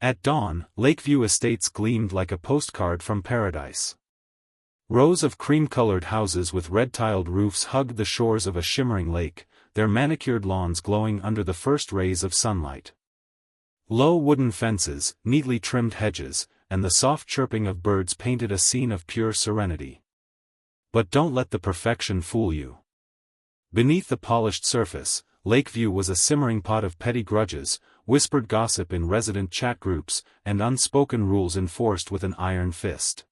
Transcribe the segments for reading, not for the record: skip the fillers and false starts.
At dawn, Lakeview Estates gleamed like a postcard from paradise. Rows of cream-colored houses with red-tiled roofs hugged the shores of a shimmering lake, their manicured lawns glowing under the first rays of sunlight. Low wooden fences, neatly trimmed hedges, and the soft chirping of birds painted a scene of pure serenity. But don't let the perfection fool you. Beneath the polished surface, Lakeview was a simmering pot of petty grudges, whispered gossip in resident chat groups, and unspoken rules enforced with an iron fist.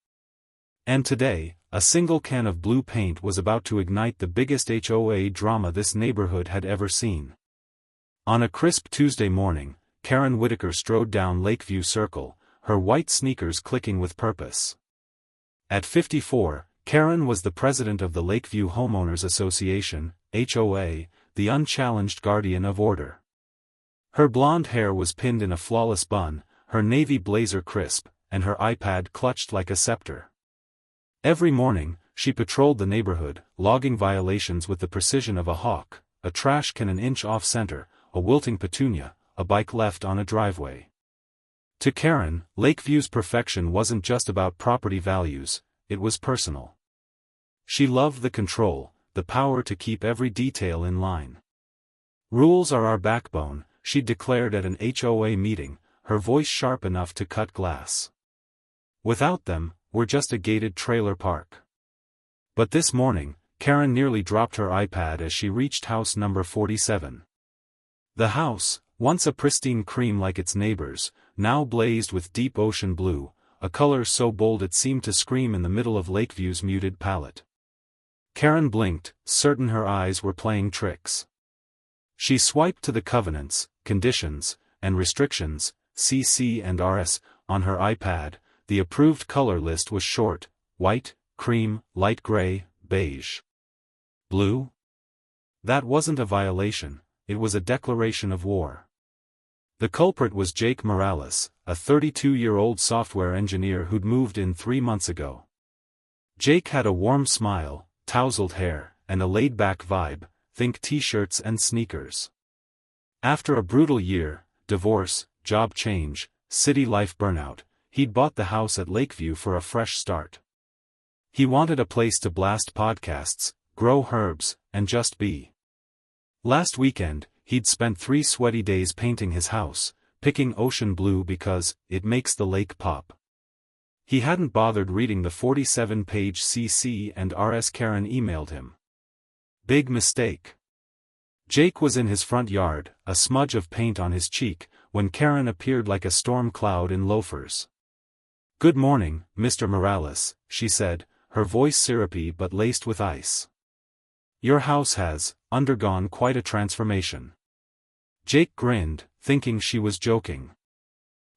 And today, a single can of blue paint was about to ignite the biggest HOA drama this neighborhood had ever seen. On a crisp Tuesday morning, Karen Whitaker strode down Lakeview Circle, her white sneakers clicking with purpose. At 54, Karen was the president of the Lakeview Homeowners Association, HOA, the unchallenged guardian of order. Her blonde hair was pinned in a flawless bun, her navy blazer crisp, and her iPad clutched like a scepter. Every morning, she patrolled the neighborhood, logging violations with the precision of a hawk, a trash can an inch off-center, a wilting petunia, a bike left on a driveway. To Karen, Lakeview's perfection wasn't just about property values, it was personal. She loved the control, the power to keep every detail in line. "Rules are our backbone," she declared at an HOA meeting, her voice sharp enough to cut glass. "Without them, we're just a gated trailer park." But this morning, Karen nearly dropped her iPad as she reached house number 47. The house, once a pristine cream like its neighbors, now blazed with deep ocean blue, a color so bold it seemed to scream in the middle of Lakeview's muted palette. Karen blinked, certain her eyes were playing tricks. She swiped to the covenants, conditions, and restrictions, CC and RS, on her iPad. The approved color list was short: white, cream, light gray, beige. Blue? That wasn't a violation, it was a declaration of war. The culprit was Jake Morales, a 32-year-old software engineer who'd moved in 3 months ago. Jake had a warm smile, tousled hair, and a laid-back vibe, think t-shirts and sneakers. After a brutal year, divorce, job change, city life burnout, he'd bought the house at Lakeview for a fresh start. He wanted a place to blast podcasts, grow herbs, and just be. Last weekend, he'd spent 3 sweaty days painting his house, picking ocean blue because it makes the lake pop. He hadn't bothered reading the 47-page CC and RS Karen emailed him. Big mistake. Jake was in his front yard, a smudge of paint on his cheek, when Karen appeared like a storm cloud in loafers. "Good morning, Mr. Morales," she said, her voice syrupy but laced with ice. "Your house has undergone quite a transformation." Jake grinned, thinking she was joking.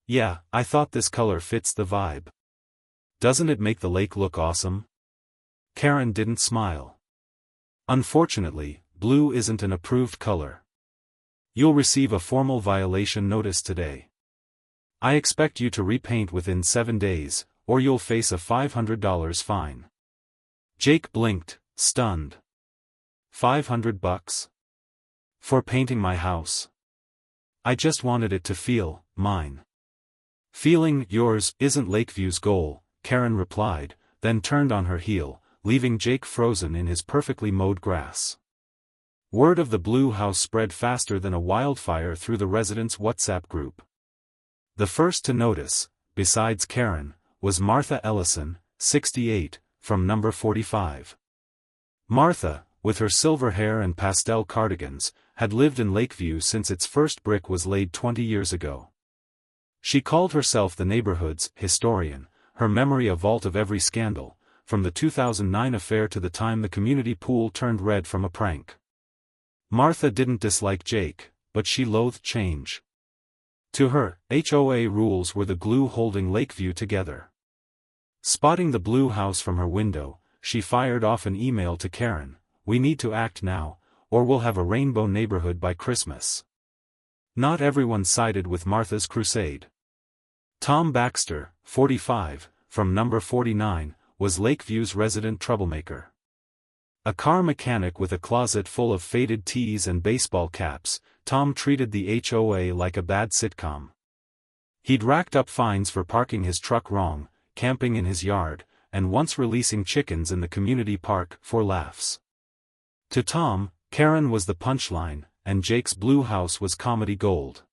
"Yeah, I thought this color fits the vibe. Doesn't it make the lake look awesome?" Karen didn't smile. "Unfortunately, blue isn't an approved color. You'll receive a formal violation notice today. I expect you to repaint within 7 days, or you'll face a $500 fine." Jake blinked, stunned. $500? For painting my house? I just wanted it to feel mine. "Feeling yours isn't Lakeview's goal," Karen replied, then turned on her heel, leaving Jake frozen in his perfectly mowed grass. Word of the blue house spread faster than a wildfire through the residents' WhatsApp group. The first to notice, besides Karen, was Martha Ellison, 68, from number 45. Martha, with her silver hair and pastel cardigans, had lived in Lakeview since its first brick was laid 20 years ago. She called herself the neighborhood's historian, her memory a vault of every scandal, from the 2009 affair to the time the community pool turned red from a prank. Martha didn't dislike Jake, but she loathed change. To her, HOA rules were the glue holding Lakeview together. Spotting the blue house from her window, she fired off an email to Karen: "We need to act now, or we'll have a rainbow neighborhood by Christmas." Not everyone sided with Martha's crusade. Tom Baxter, 45, from number 49, was Lakeview's resident troublemaker. A car mechanic with a closet full of faded tees and baseball caps, Tom treated the HOA like a bad sitcom. He'd racked up fines for parking his truck wrong, camping in his yard, and once releasing chickens in the community park for laughs. To Tom, Karen was the punchline, and Jake's blue house was comedy gold.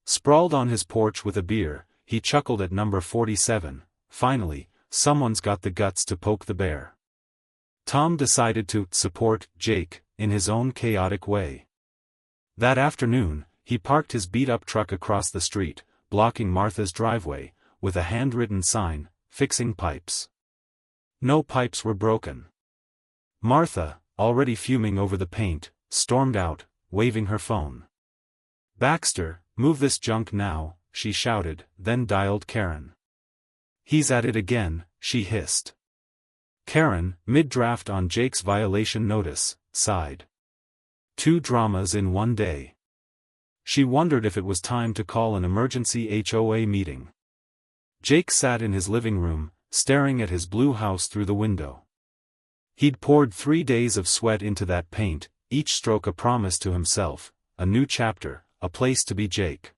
Sprawled on his porch with a beer, he chuckled at number 47, finally, someone's got the guts to poke the bear. Tom decided to support Jake in his own chaotic way. That afternoon, he parked his beat-up truck across the street, blocking Martha's driveway, with a handwritten sign, "Fixing pipes." No pipes were broken. Martha, already fuming over the paint, stormed out, waving her phone. "Baxter, move this junk now," she shouted, then dialed Karen. "He's at it again," she hissed. Karen, mid-draft on Jake's violation notice, sighed. 2 dramas in one day. She wondered if it was time to call an emergency HOA meeting. Jake sat in his living room, staring at his blue house through the window. He'd poured 3 days of sweat into that paint, each stroke a promise to himself, a new chapter, a place to be Jake.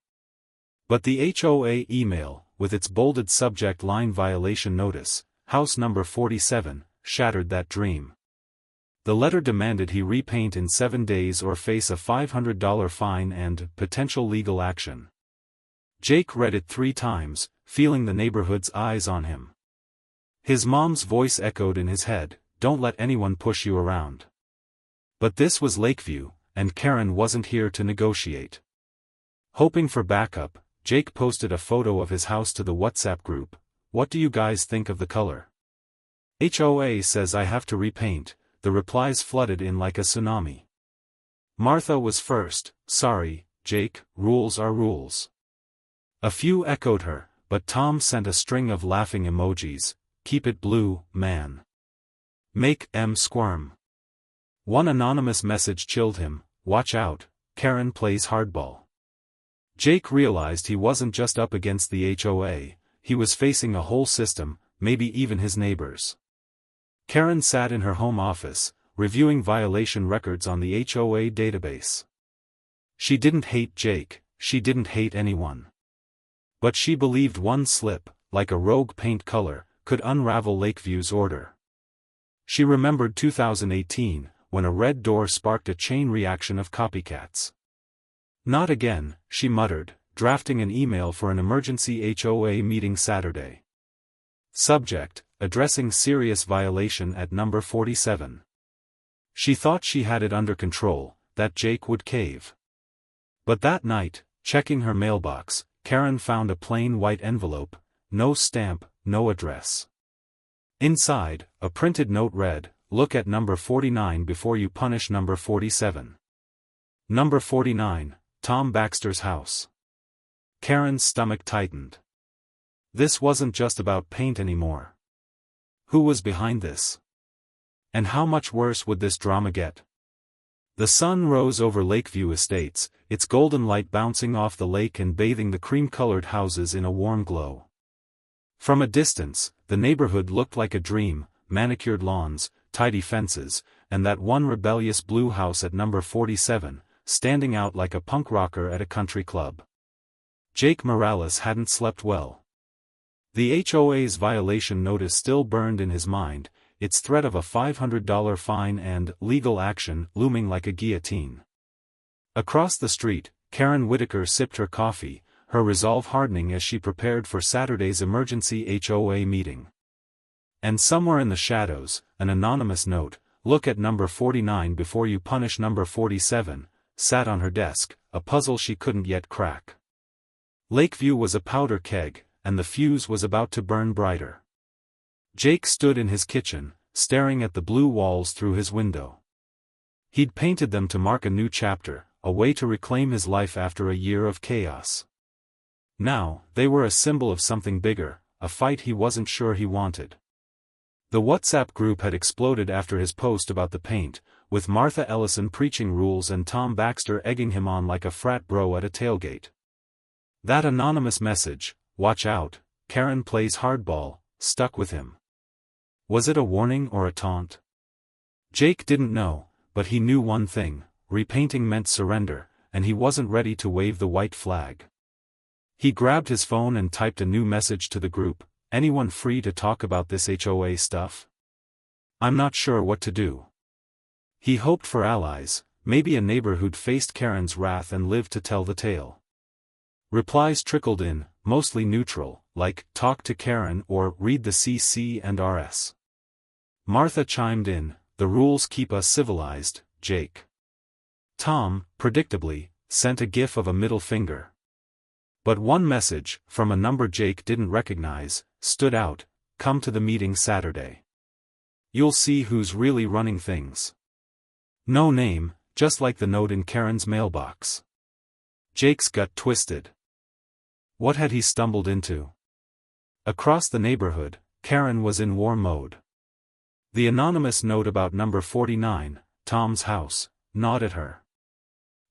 But the HOA email, with its bolded subject line "Violation Notice, House Number 47, shattered that dream. The letter demanded he repaint in 7 days or face a $500 fine and potential legal action. Jake read it 3 times, feeling the neighborhood's eyes on him. His mom's voice echoed in his head, "Don't let anyone push you around." But this was Lakeview, and Karen wasn't here to negotiate. Hoping for backup, Jake posted a photo of his house to the WhatsApp group. "What do you guys think of the color?" "HOA says I have to repaint," the replies flooded in like a tsunami. Martha was first. "Sorry, Jake, rules are rules." A few echoed her, but Tom sent a string of laughing emojis. "Keep it blue, man. Make M squirm." One anonymous message chilled him, "Watch out, Karen plays hardball." Jake realized he wasn't just up against the HOA, he was facing a whole system, maybe even his neighbors. Karen sat in her home office, reviewing violation records on the HOA database. She didn't hate Jake, she didn't hate anyone. But she believed one slip, like a rogue paint color, could unravel Lakeview's order. She remembered 2018, when a red door sparked a chain reaction of copycats. "Not again," she muttered, drafting an email for an emergency HOA meeting Saturday. Subject: addressing serious violation at number 47. She thought she had it under control, that Jake would cave. But that night, checking her mailbox, Karen found a plain white envelope, no stamp, no address. Inside, a printed note read, "Look at number 49 before you punish number 47. Number 49, Tom Baxter's house." Karen's stomach tightened. This wasn't just about paint anymore. Who was behind this? And how much worse would this drama get? The sun rose over Lakeview Estates, its golden light bouncing off the lake and bathing the cream-colored houses in a warm glow. From a distance, the neighborhood looked like a dream: manicured lawns, tidy fences, and that one rebellious blue house at number 47, standing out like a punk rocker at a country club. Jake Morales hadn't slept well. The HOA's violation notice still burned in his mind, its threat of a $500 fine and legal action looming like a guillotine. Across the street, Karen Whitaker sipped her coffee, her resolve hardening as she prepared for Saturday's emergency HOA meeting. And somewhere in the shadows, an anonymous note, "Look at number 49 before you punish number 47, sat on her desk, a puzzle she couldn't yet crack. Lakeview was a powder keg, and the fuse was about to burn brighter. Jake stood in his kitchen, staring at the blue walls through his window. He'd painted them to mark a new chapter, a way to reclaim his life after a year of chaos. Now, they were a symbol of something bigger, a fight he wasn't sure he wanted. The WhatsApp group had exploded after his post about the paint, with Martha Ellison preaching rules and Tom Baxter egging him on like a frat bro at a tailgate. That anonymous message, "Watch out, Karen plays hardball," stuck with him. Was it a warning or a taunt? Jake didn't know, but he knew one thing: repainting meant surrender, and he wasn't ready to wave the white flag. He grabbed his phone and typed a new message to the group. Anyone free to talk about this HOA stuff? I'm not sure what to do. He hoped for allies, maybe a neighbor who'd faced Karen's wrath and lived to tell the tale. Replies trickled in, mostly neutral, like, talk to Karen or read the CC and RS. Martha chimed in, the rules keep us civilized, Jake. Tom, predictably, sent a gif of a middle finger. But one message, from a number Jake didn't recognize, stood out, come to the meeting Saturday. You'll see who's really running things. No name, just like the note in Karen's mailbox. Jake's gut twisted. What had he stumbled into? Across the neighborhood, Karen was in war mode. The anonymous note about number 49, Tom's house, gnawed at her.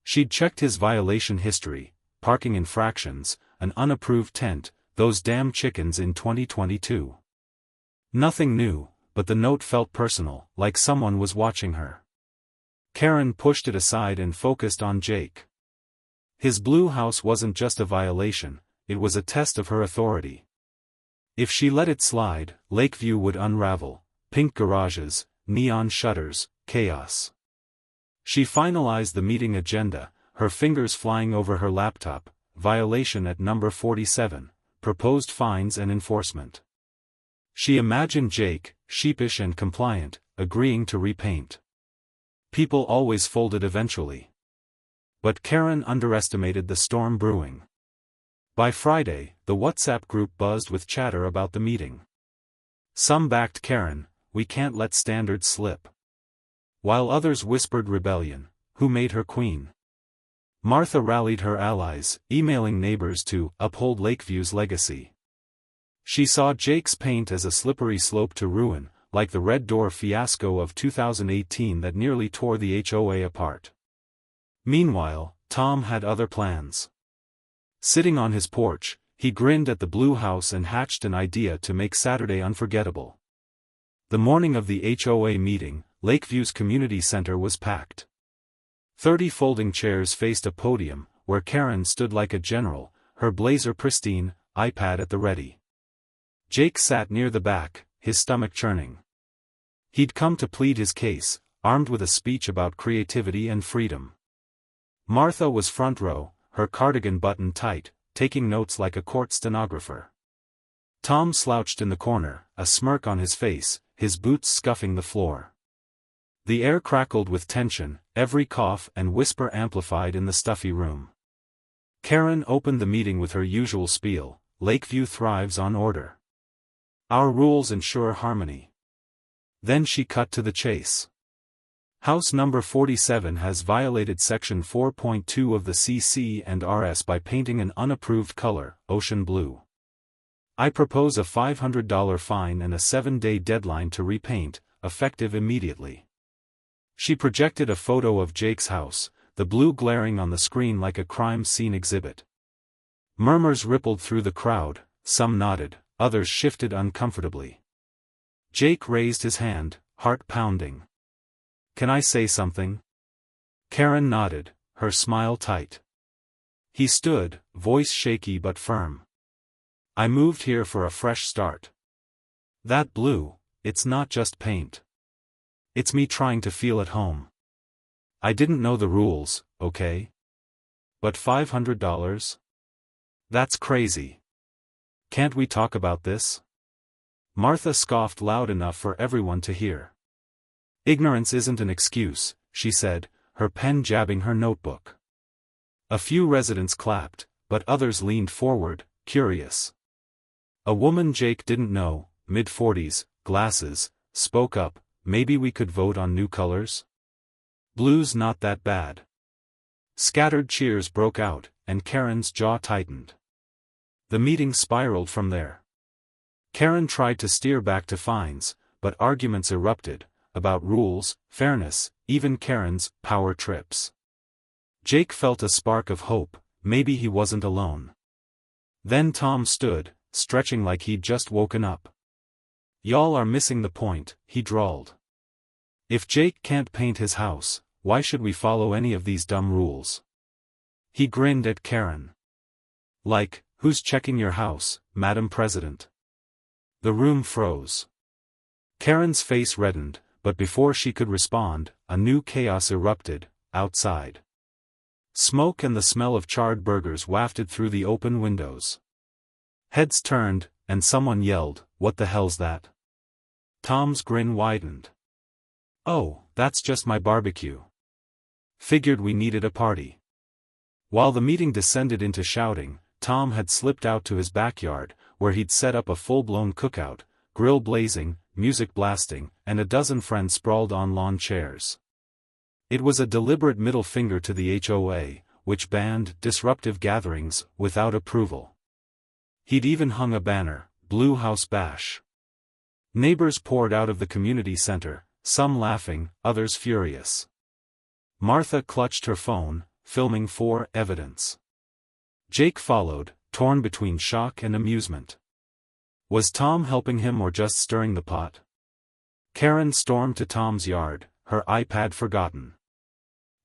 She'd checked his violation history, parking infractions, an unapproved tent, those damn chickens in 2022. Nothing new, but the note felt personal, like someone was watching her. Karen pushed it aside and focused on Jake. His blue house wasn't just a violation, it was a test of her authority. If she let it slide, Lakeview would unravel, pink garages, neon shutters, chaos. She finalized the meeting agenda, her fingers flying over her laptop, violation at number 47, proposed fines and enforcement. She imagined Jake, sheepish and compliant, agreeing to repaint. People always folded eventually. But Karen underestimated the storm brewing. By Friday, the WhatsApp group buzzed with chatter about the meeting. Some backed Karen, we can't let standards slip. While others whispered rebellion, who made her queen? Martha rallied her allies, emailing neighbors to uphold Lakeview's legacy. She saw Jake's paint as a slippery slope to ruin, like the Red Door fiasco of 2018 that nearly tore the HOA apart. Meanwhile, Tom had other plans. Sitting on his porch, he grinned at the blue house and hatched an idea to make Saturday unforgettable. The morning of the HOA meeting, Lakeview's community center was packed. 30 folding chairs faced a podium, where Karen stood like a general, her blazer pristine, iPad at the ready. Jake sat near the back, his stomach churning. He'd come to plead his case, armed with a speech about creativity and freedom. Martha was front row, her cardigan buttoned tight, taking notes like a court stenographer. Tom slouched in the corner, a smirk on his face, his boots scuffing the floor. The air crackled with tension, every cough and whisper amplified in the stuffy room. Karen opened the meeting with her usual spiel, Lakeview thrives on order. Our rules ensure harmony. Then she cut to the chase. House number 47 has violated section 4.2 of the CC and RS by painting an unapproved color, ocean blue. I propose a $500 fine and a 7-day deadline to repaint, effective immediately. She projected a photo of Jake's house, the blue glaring on the screen like a crime scene exhibit. Murmurs rippled through the crowd, some nodded, others shifted uncomfortably. Jake raised his hand, heart pounding. Can I say something? Karen nodded, her smile tight. He stood, voice shaky but firm. I moved here for a fresh start. That blue, it's not just paint. It's me trying to feel at home. I didn't know the rules, okay? But $500? That's crazy. Can't we talk about this? Martha scoffed loud enough for everyone to hear. Ignorance isn't an excuse, she said, her pen jabbing her notebook. A few residents clapped, but others leaned forward, curious. A woman Jake didn't know, mid-40s, glasses, spoke up, maybe we could vote on new colors? Blue's not that bad. Scattered cheers broke out, and Karen's jaw tightened. The meeting spiraled from there. Karen tried to steer back to fines, but arguments erupted, about rules, fairness, even Karen's power trips. Jake felt a spark of hope, maybe he wasn't alone. Then Tom stood, stretching like he'd just woken up. Y'all are missing the point, he drawled. If Jake can't paint his house, why should we follow any of these dumb rules? He grinned at Karen. Like, "Who's checking your house, Madam President?" The room froze. Karen's face reddened, but before she could respond, a new chaos erupted, outside. Smoke and the smell of charred burgers wafted through the open windows. Heads turned, and someone yelled, "What the hell's that?" Tom's grin widened. "Oh, that's just my barbecue. Figured we needed a party." While the meeting descended into shouting, Tom had slipped out to his backyard, where he'd set up a full-blown cookout, grill blazing, music blasting, and a dozen friends sprawled on lawn chairs. It was a deliberate middle finger to the HOA, which banned disruptive gatherings without approval. He'd even hung a banner, "Blue House Bash." Neighbors poured out of the community center, some laughing, others furious. Martha clutched her phone, filming for evidence. Jake followed, torn between shock and amusement. Was Tom helping him or just stirring the pot? Karen stormed to Tom's yard, her iPad forgotten.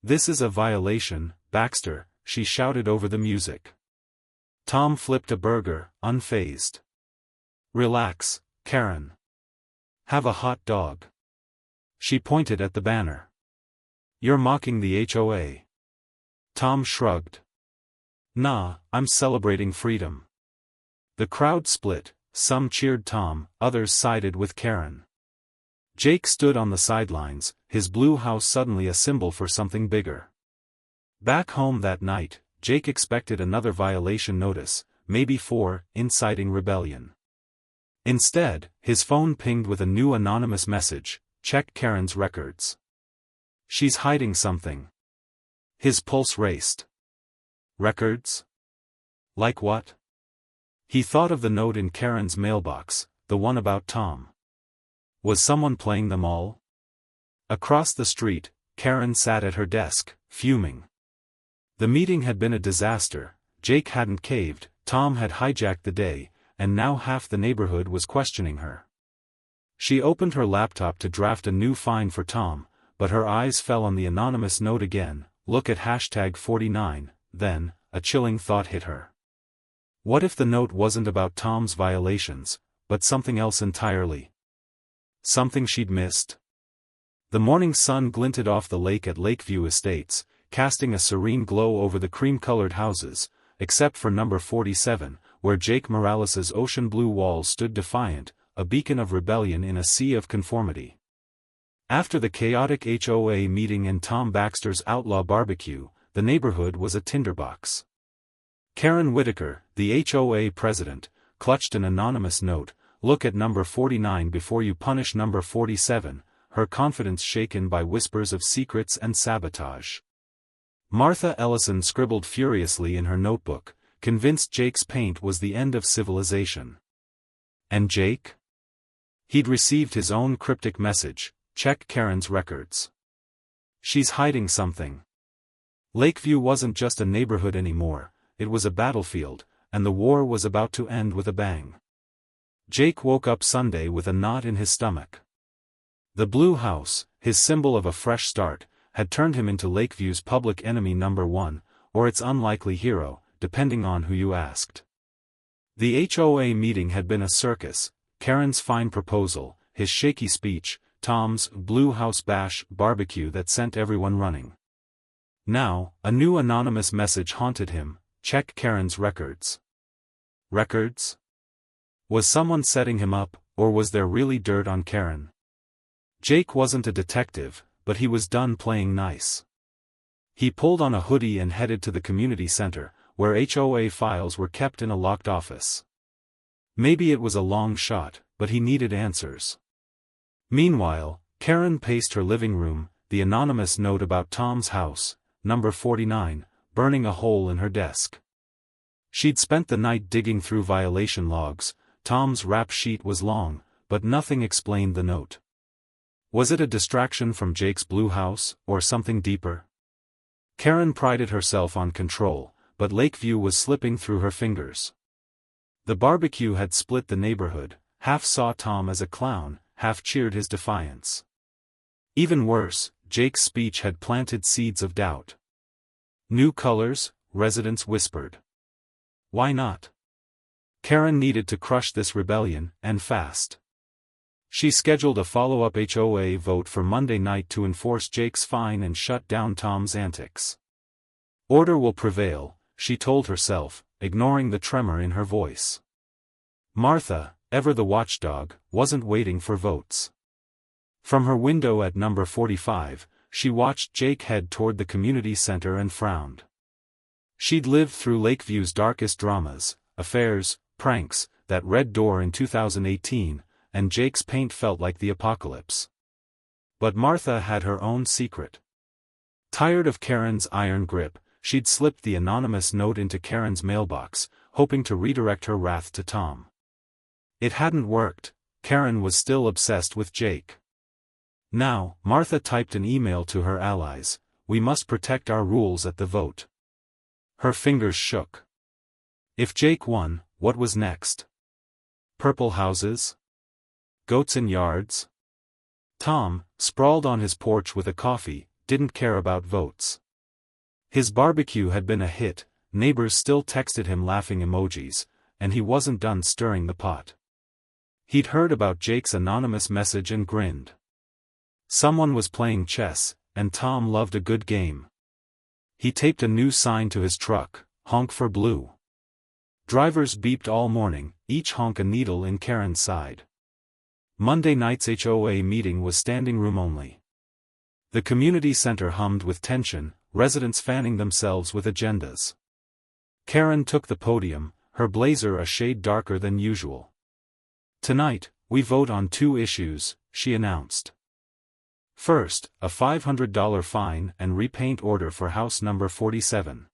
"This is a violation, Baxter," she shouted over the music. Tom flipped a burger, unfazed. "Relax, Karen. Have a hot dog." She pointed at the banner. "You're mocking the HOA." Tom shrugged. "Nah, I'm celebrating freedom." The crowd split, some cheered Tom, others sided with Karen. Jake stood on the sidelines, his blue house suddenly a symbol for something bigger. Back home that night, Jake expected another violation notice, maybe for inciting rebellion. Instead, his phone pinged with a new anonymous message, "Check Karen's records. She's hiding something." His pulse raced. Records? Like what? He thought of the note in Karen's mailbox, the one about Tom. Was someone playing them all? Across the street, Karen sat at her desk, fuming. The meeting had been a disaster, Jake hadn't caved, Tom had hijacked the day, and now half the neighborhood was questioning her. She opened her laptop to draft a new fine for Tom, but her eyes fell on the anonymous note again, "Look at #49, then, a chilling thought hit her. What if the note wasn't about Tom's violations, but something else entirely? Something she'd missed? The morning sun glinted off the lake at Lakeview Estates, casting a serene glow over the cream-colored houses, except for number 47, where Jake Morales's ocean blue walls stood defiant, a beacon of rebellion in a sea of conformity. After the chaotic HOA meeting and Tom Baxter's outlaw barbecue, the neighborhood was a tinderbox. Karen Whitaker, the HOA president, clutched an anonymous note, "Look at number 49 before you punish number 47, her confidence shaken by whispers of secrets and sabotage. Martha Ellison scribbled furiously in her notebook, convinced Jake's paint was the end of civilization. And Jake? He'd received his own cryptic message, "Check Karen's records. She's hiding something." Lakeview wasn't just a neighborhood anymore, it was a battlefield, and the war was about to end with a bang. Jake woke up Sunday with a knot in his stomach. The blue house, his symbol of a fresh start, had turned him into Lakeview's public enemy number one, or its unlikely hero, depending on who you asked. The HOA meeting had been a circus, Karen's fine proposal, his shaky speech, Tom's Blue House Bash barbecue that sent everyone running. Now, a new anonymous message haunted him, "Check Karen's records." Records? Was someone setting him up, or was there really dirt on Karen? Jake wasn't a detective, but he was done playing nice. He pulled on a hoodie and headed to the community center, where HOA files were kept in a locked office. Maybe it was a long shot, but he needed answers. Meanwhile, Karen paced her living room, the anonymous note about Tom's house, number 49, burning a hole in her desk. She'd spent the night digging through violation logs. Tom's rap sheet was long, but nothing explained the note. Was it a distraction from Jake's blue house, or something deeper? Karen prided herself on control, but Lakeview was slipping through her fingers. The barbecue had split the neighborhood, half saw Tom as a clown, half cheered his defiance. Even worse, Jake's speech had planted seeds of doubt. New colors, residents whispered. Why not? Karen needed to crush this rebellion, and fast. She scheduled a follow-up HOA vote for Monday night to enforce Jake's fine and shut down Tom's antics. Order will prevail, she told herself, ignoring the tremor in her voice. Martha, ever the watchdog, wasn't waiting for votes. From her window at number 45, she watched Jake head toward the community center and frowned. She'd lived through Lakeview's darkest dramas, affairs, pranks, that red door in 2018, and Jake's paint felt like the apocalypse. But Martha had her own secret. Tired of Karen's iron grip, she'd slipped the anonymous note into Karen's mailbox, hoping to redirect her wrath to Tom. It hadn't worked. Karen was still obsessed with Jake. Now, Martha typed an email to her allies, "We must protect our rules at the vote." Her fingers shook. If Jake won, what was next? Purple houses? Goats in yards? Tom, sprawled on his porch with a coffee, didn't care about votes. His barbecue had been a hit, neighbors still texted him laughing emojis, and he wasn't done stirring the pot. He'd heard about Jake's anonymous message and grinned. Someone was playing chess, and Tom loved a good game. He taped a new sign to his truck, "Honk for Blue." Drivers beeped all morning, each honk a needle in Karen's side. Monday night's HOA meeting was standing room only. The community center hummed with tension, residents fanning themselves with agendas. Karen took the podium, her blazer a shade darker than usual. "Tonight, we vote on 2 issues," she announced. First, a $500 fine and repaint order for house number 47.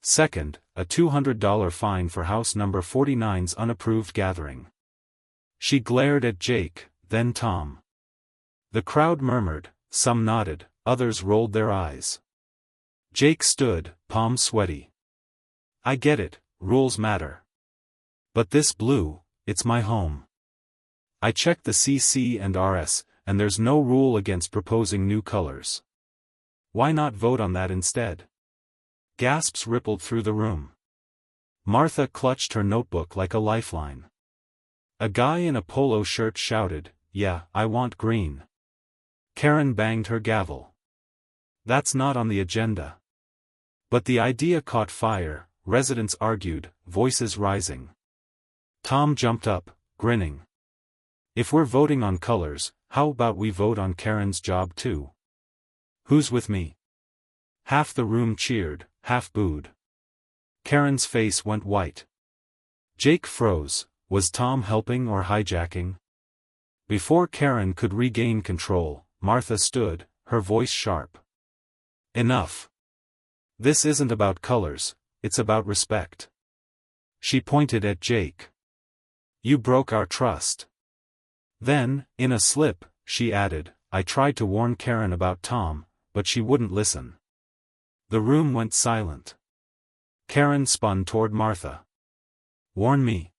Second, a $200 fine for house number 49's unapproved gathering. She glared at Jake, then Tom. The crowd murmured, some nodded, others rolled their eyes. Jake stood, palms sweaty. "I get it, rules matter. But this blue, it's my home. I checked the CC and RS, and there's no rule against proposing new colors. Why not vote on that instead?" Gasps rippled through the room. Martha clutched her notebook like a lifeline. A guy in a polo shirt shouted, "Yeah, I want green." Karen banged her gavel. "That's not on the agenda." But the idea caught fire, residents argued, voices rising. Tom jumped up, grinning. "If we're voting on colors, how about we vote on Karen's job too? Who's with me?" Half the room cheered, half booed. Karen's face went white. Jake froze. Was Tom helping or hijacking? Before Karen could regain control, Martha stood, her voice sharp. "Enough. This isn't about colors, it's about respect." She pointed at Jake. "You broke our trust." Then, in a slip, she added, "I tried to warn Karen about Tom, but she wouldn't listen." The room went silent. Karen spun toward Martha. "Warn me?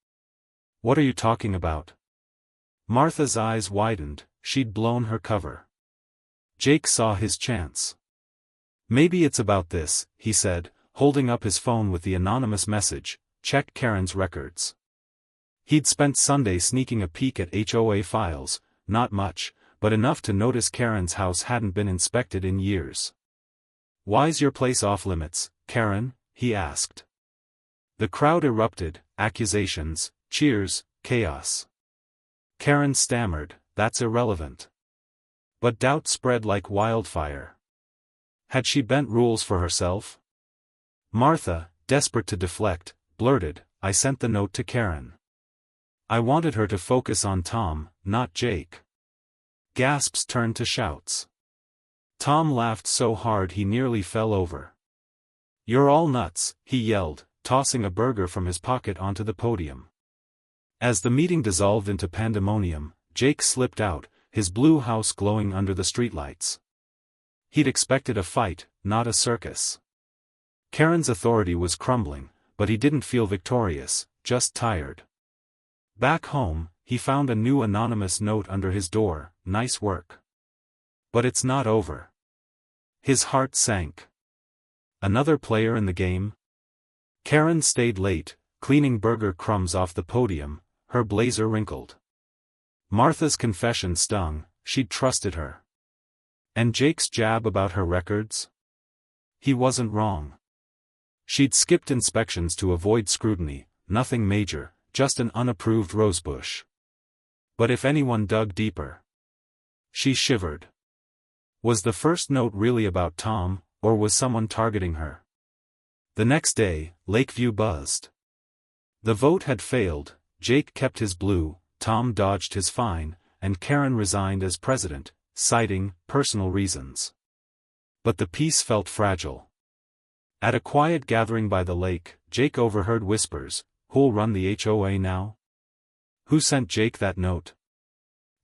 What are you talking about?" Martha's eyes widened, she'd blown her cover. Jake saw his chance. "Maybe it's about this," he said, holding up his phone with the anonymous message, "Check Karen's records." He'd spent Sunday sneaking a peek at HOA files, not much, but enough to notice Karen's house hadn't been inspected in years. "Why's your place off limits, Karen?" he asked. The crowd erupted, accusations, cheers, chaos. Karen stammered, "That's irrelevant." But doubt spread like wildfire. Had she bent rules for herself? Martha, desperate to deflect, blurted, "I sent the note to Karen. I wanted her to focus on Tom, not Jake." Gasps turned to shouts. Tom laughed so hard he nearly fell over. "You're all nuts," he yelled, tossing a burger from his pocket onto the podium. As the meeting dissolved into pandemonium, Jake slipped out, his blue house glowing under the streetlights. He'd expected a fight, not a circus. Karen's authority was crumbling, but he didn't feel victorious, just tired. Back home, he found a new anonymous note under his door, "Nice work. But it's not over." His heart sank. Another player in the game? Karen stayed late, cleaning burger crumbs off the podium, her blazer wrinkled. Martha's confession stung, she'd trusted her. And Jake's jab about her records? He wasn't wrong. She'd skipped inspections to avoid scrutiny, nothing major, just an unapproved rosebush. But if anyone dug deeper... She shivered. Was the first note really about Tom, or was someone targeting her? The next day, Lakeview buzzed. The vote had failed, Jake kept his blue, Tom dodged his fine, and Karen resigned as president, citing personal reasons. But the peace felt fragile. At a quiet gathering by the lake, Jake overheard whispers, "Who'll run the HOA now? Who sent Jake that note?"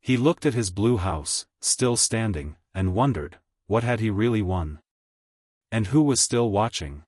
He looked at his blue house, still standing, and wondered, what had he really won? And who was still watching?